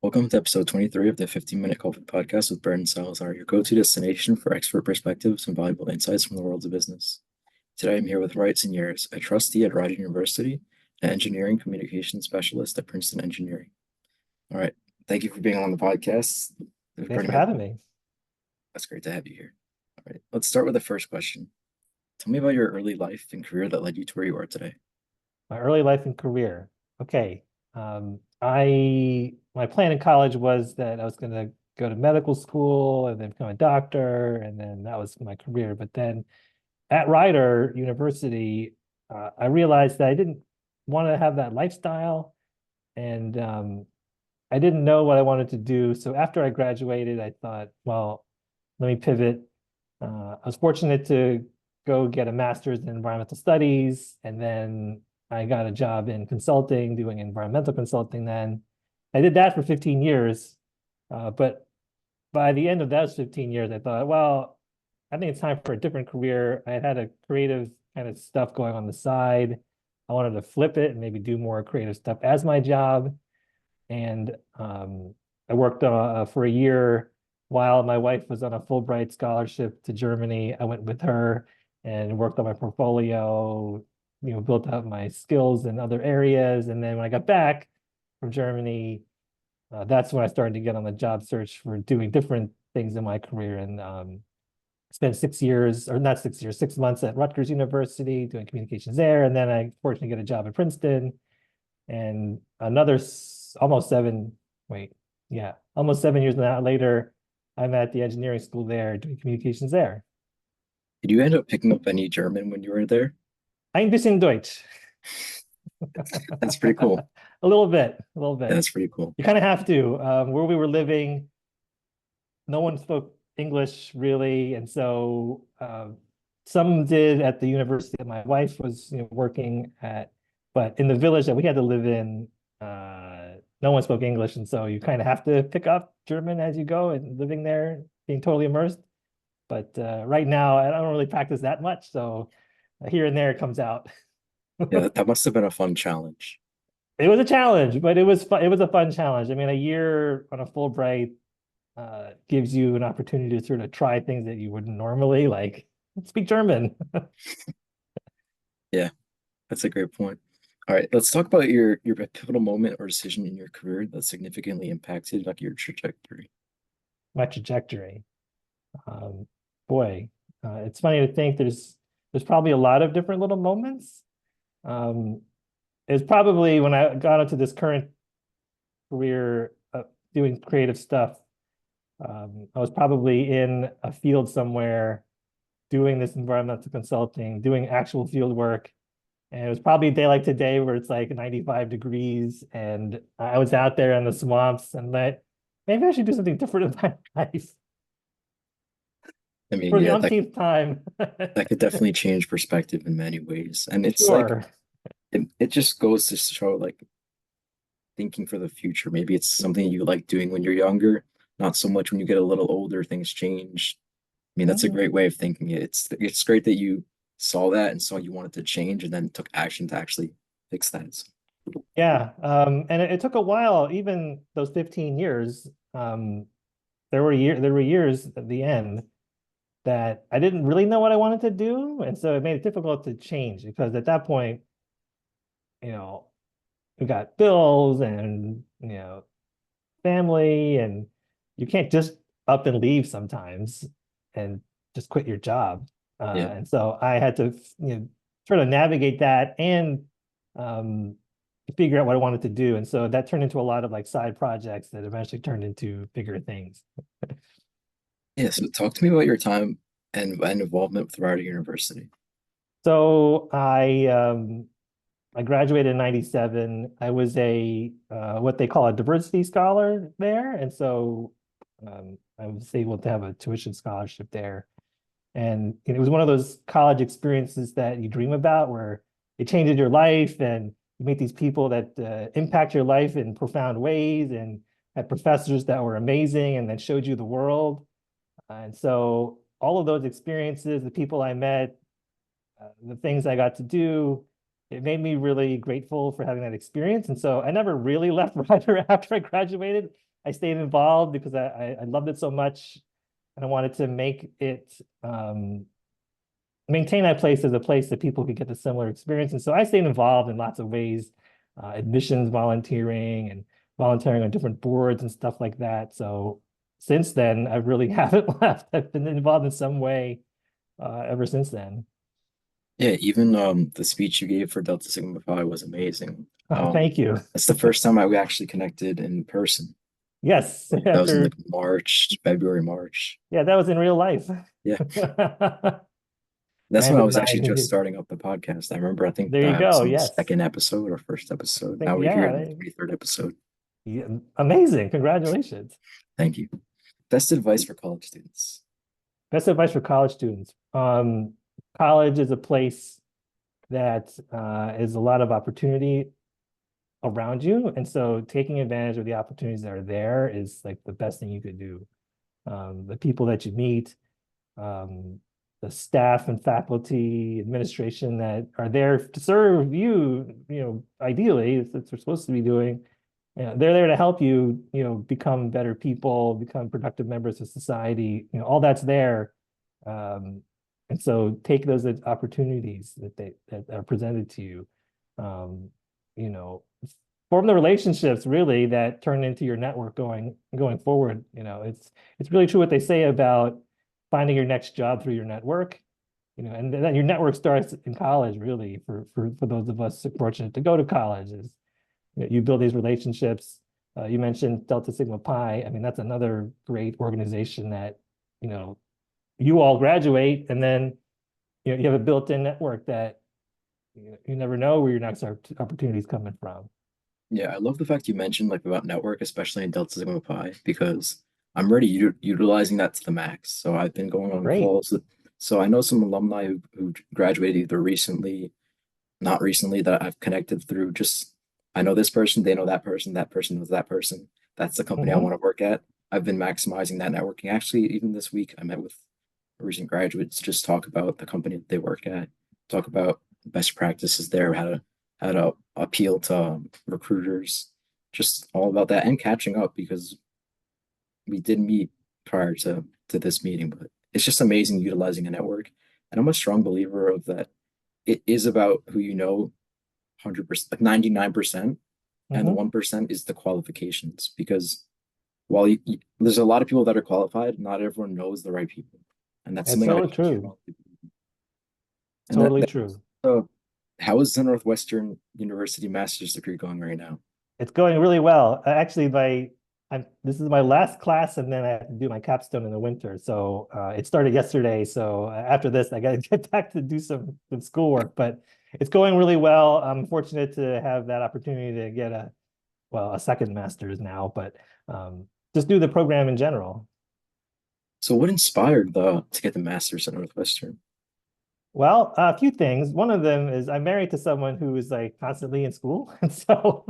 Welcome to episode 23 of the 15-Minute Coffee Podcast with Brandon Salazar, your go-to destination for expert perspectives and valuable insights from the world of business. Today I'm here with Wright Señeres, a trustee at Wright University, an engineering communication specialist at Princeton Engineering. All right. Thank you for being on the podcast. Thanks for having me. That's great to have you here. All right. Let's start with the first question. Tell me about your early life and career that led you to where you are today. My early life and career. Okay. My plan in college was that I was going to go to medical school and then become a doctor, and then that was my career. But then at Rider University, I realized that I didn't want to have that lifestyle, and I didn't know what I wanted to do. So after I graduated, I thought, well, let me pivot. I was fortunate to go get a master's in environmental studies, and then I got a job in consulting, doing environmental consulting then. I did that for 15 years. But by the end of those 15 years, I thought, well, I think it's time for a different career. I had a creative kind of stuff going on the side. I wanted to flip it and maybe do more creative stuff as my job. And I worked for a year while my wife was on a Fulbright scholarship to Germany. I went with her and worked on my portfolio, built out my skills in other areas. And then when I got back from Germany, that's when I started to get on the job search for doing different things in my career. And spent 6 years, or not 6 years, 6 months at Rutgers University doing communications there. And then I fortunately get a job at Princeton, and another almost 7 years later, I'm at the engineering school there doing communications there. Did you end up picking up any German when you were there? Ein bisschen Deutsch. That's pretty cool. A little bit. Yeah, that's pretty cool. You kind of have to. Where we were living, no one spoke English really, and so some did at the university that my wife was working at, but in the village that we had to live in, no one spoke English, and so you kind of have to pick up German as you go, and living there, being totally immersed. But right now, I don't really practice that much, so here and there it comes out. Yeah, that must have been a fun challenge. It was a challenge, but it was fun. It was a fun challenge. I mean, a year on a Fulbright gives you an opportunity to sort of try things that you wouldn't normally, like speak German. Yeah, that's a great point. All right, let's talk about your pivotal moment or decision in your career that significantly impacted like your trajectory. My trajectory. Boy, it's funny to think there's probably a lot of different little moments. It's probably when I got into this current career doing creative stuff. I was probably in a field somewhere doing this environmental consulting, doing actual field work. And it was probably a day like today where it's like 95 degrees. And I was out there in the swamps and maybe I should do something different in my life. I mean, For the yeah, umpteenth time. that could definitely change perspective in many ways. And it's Sure. like it just goes to show like thinking for the future. Maybe it's something you like doing when you're younger, not so much when you get a little older, things change. I mean, that's a great way of thinking it. It's great that you saw that and saw you wanted to change and then took action to actually fix that. So, Yeah. And it took a while, even those 15 years. There were years at the end that I didn't really know what I wanted to do. And so it made it difficult to change, because at that point, we got bills and, family, and you can't just up and leave sometimes and just quit your job. yeah. And so I had to, sort of navigate that and figure out what I wanted to do. And so that turned into a lot of like side projects that eventually turned into bigger things. Yeah. So talk to me about your time and involvement with Rider University. So I graduated in 97. I was a what they call a diversity scholar there. And so I was able to have a tuition scholarship there. And it was one of those college experiences that you dream about, where it changes your life and you meet these people that impact your life in profound ways, and had professors that were amazing and that showed you the world. And so all of those experiences, the people I met, the things I got to do, it made me really grateful for having that experience. And so I never really left Rider after I graduated. I stayed involved because I loved it so much, and I wanted to make it maintain that place as a place that people could get the similar experience. And so I stayed involved in lots of ways, admissions volunteering and volunteering on different boards and stuff like that. So since then, I really haven't left. I've been involved in some way ever since then. Yeah, even the speech you gave for Delta Sigma Phi was amazing. Oh, thank you. That's the first time we actually connected in person. Yes, That was in after like March, February, March. yeah, that was in real life. Yeah. That's when I Brandon was and I, actually just starting up the podcast. I remember I think there you I was go. on the Yes. second episode or first episode. Now we're here Yeah, in the 23rd episode. yeah, amazing. Congratulations. Thank you. Best advice for college students. Best advice for college students. College is a place that is a lot of opportunity around you. And so taking advantage of the opportunities that are there is like the best thing you could do. The people that you meet, the staff and faculty, administration that are there to serve you, ideally, that's what they're supposed to be doing. They're there to help you, become better people, become productive members of society. All that's there. And so take those opportunities that are presented to you. You know, form the relationships really that turn into your network going forward. It's really true what they say about finding your next job through your network. And then your network starts in college, really, for those of us fortunate to go to college, is you build these relationships. You mentioned Delta Sigma Pi. I mean, that's another great organization that, you all graduate, and then you have a built-in network that you never know where your next opportunity is coming from. Yeah, I love the fact you mentioned like about network, especially in Delta Sigma Pi, because I'm already utilizing that to the max. So I've been going on Great. calls. So I know some alumni who graduated either recently, not recently, that I've connected through just I know this person, they know that person knows that person. That's the company I Mm-hmm. want to work at. I've been maximizing that networking. Actually, even this week, I met with recent graduates, just talk about the company that they work at, talk about best practices there, how to appeal to recruiters, just all about that and catching up because we did meet prior to this meeting, but it's just amazing utilizing a network. And I'm a strong believer of that. It is about who you know, 100%, like 99%, and the Mm-hmm. 1% is the qualifications. Because while there's a lot of people that are qualified, not everyone knows the right people, and that's It's something I totally true. strongly believe in. And Totally true. uh, how is the Northwestern University master's degree going right now? It's going really well. Actually, this is my last class, and then I have to do my capstone in the winter. So it started yesterday. So after this, I got to get back to do some schoolwork. But it's going really well. I'm fortunate to have that opportunity to get a second master's now, but just do the program in general. So what inspired the to get the master's at Northwestern? Well, a few things. One of them is I'm married to someone who is like constantly in school, and so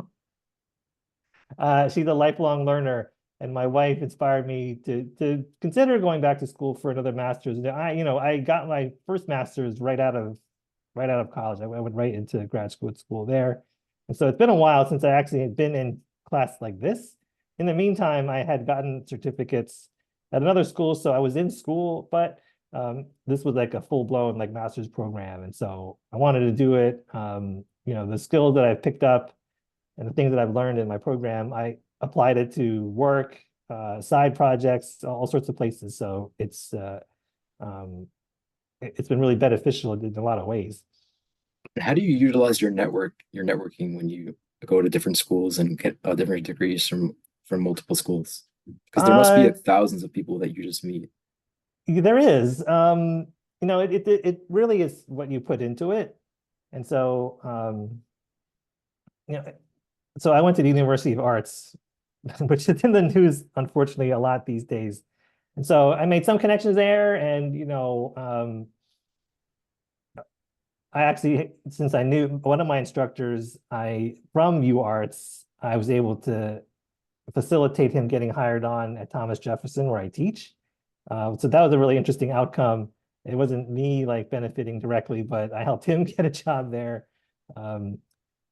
she's a lifelong learner, and my wife inspired me to consider going back to school for another master's. And I got my first master's right out of college. I went right into grad school there, and so it's been a while since I actually had been in class like this. In the meantime, I had gotten certificates at another school, so I was in school, but this was like a full-blown like master's program, and so I wanted to do it. The skills that I've picked up and the things that I've learned in my program, I applied it to work, side projects, all sorts of places. So um, it's been really beneficial in a lot of ways. How do you utilize your networking when you go to different schools and get different degrees from multiple schools? Because there must be Uh, thousands of people that you just meet. there is, it really is what you put into it. And so, you know, so I went to the University of Arts, which is in the news, unfortunately, a lot these days. And so I made some connections there, and I actually, since I knew one of my instructors, from UArts, I was able to facilitate him getting hired on at Thomas Jefferson, where I teach. So that was a really interesting outcome. It wasn't me like benefiting directly, but I helped him get a job there. Um,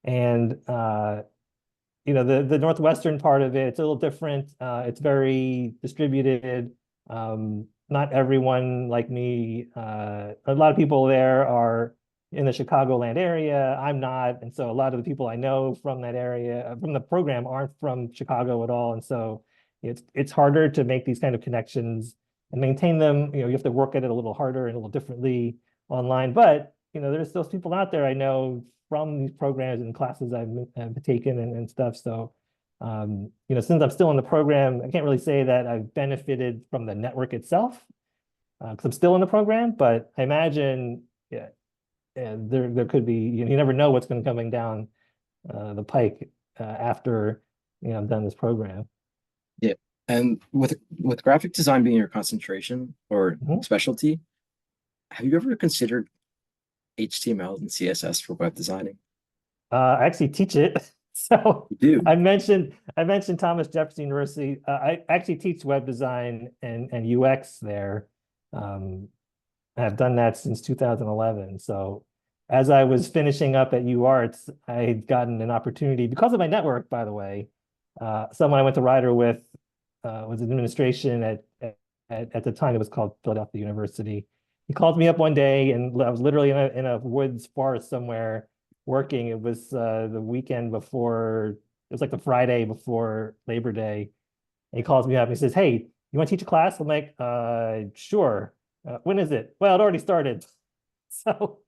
and the northwestern part of it, it's a little different. It's very distributed. Not everyone like me. A lot of people there are in the Chicagoland area. I'm not, and so a lot of the people I know from that area, from the program, aren't from Chicago at all, and so it's harder to make these kind of connections and maintain them. You have to work at it a little harder and a little differently online. But there's those people out there I know from these programs and classes I've taken and stuff. So, since I'm still in the program, I can't really say that I've benefited from the network itself because I'm still in the program. But I imagine, yeah, there could be. You never know what's going to coming down the pike after I'm done this program. Yeah. And with graphic design being your concentration or Mhm. specialty, have you ever considered HTML and CSS for web designing? I actually teach it. So You do. I mentioned Thomas Jefferson University. I actually teach web design and UX there. I've done that since 2011. So as I was finishing up at UArts, I had gotten an opportunity because of my network, by the way. Someone I went to Rider with was administration at the time it was called Philadelphia University. He called me up one day, and I was literally in a woods forest somewhere working. It was the weekend before. It was like the Friday before Labor Day. And he calls me up and he says, "Hey, you want to teach a class?" I'm like, "Sure." When is it? Well, it already started. So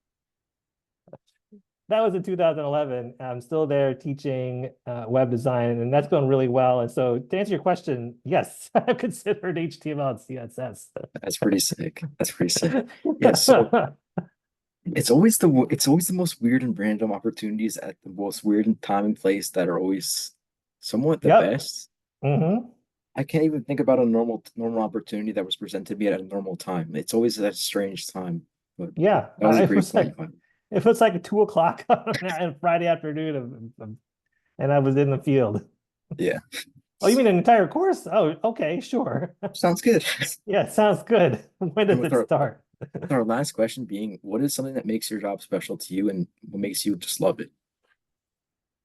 that was in 2011. I'm still there teaching web design, and that's going really well. And so, to answer your question, yes, I've considered HTML and CSS. That's pretty sick. That's pretty sick. Yeah, so it's always the most weird and random opportunities at the most weird and time and place that are always somewhat the Yep. best. Hmm. I can't even think about a normal opportunity that was presented to me at a normal time. It's always at a strange time. But Yeah. that was a It great was point. like it was like 2 o'clock on a Friday afternoon, and I was in the field. Yeah, Oh, you mean an entire course? Oh, okay, sure. sounds good. Yeah, sounds good. When And does it start? with our last question being, what is something that makes your job special to you and what makes you just love it?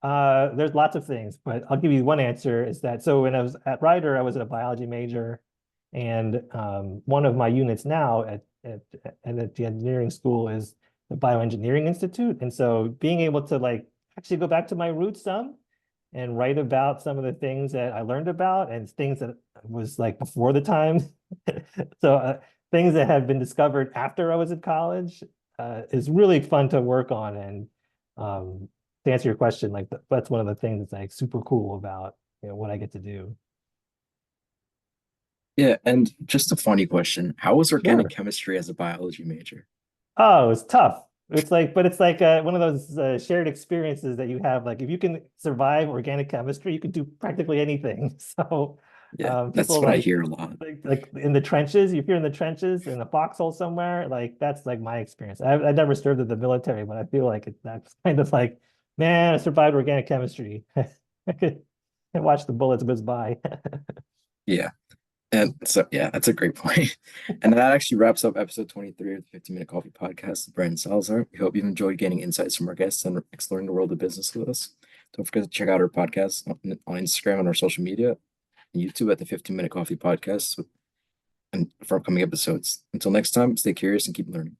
There's lots of things, but I'll give you one answer is that so when I was at Rider, I was a biology major, and one of my units now at the engineering school is the Bioengineering Institute. And so being able to like actually go back to my roots some and write about some of the things that I learned about and things that was like before the time. So things that have been discovered after I was in college is really fun to work on. And to answer your question, like that's one of the things that's like super cool about what I get to do. Yeah, and just a funny question. How was organic Sure. chemistry as a biology major? Oh, it's tough. But it's like one of those shared experiences that you have. Like if you can survive organic chemistry, you can do practically anything. So Yeah, that's people what I like hear a lot. like in the trenches, if you're in the trenches in a foxhole somewhere, like that's like my experience. I never served in the military, but I feel like that's kind of like, man, I survived organic chemistry. I could watch the bullets whiz by. Yeah. And so, yeah, that's a great point. And that actually wraps up episode 23 of the 15-Minute Coffee Podcast with Brandon Salazar. We hope you've enjoyed getting insights from our guests and exploring the world of business with us. Don't forget to check out our podcast on Instagram and our social media and YouTube at the 15-Minute Coffee Podcast and for upcoming episodes. Until next time, stay curious and keep learning.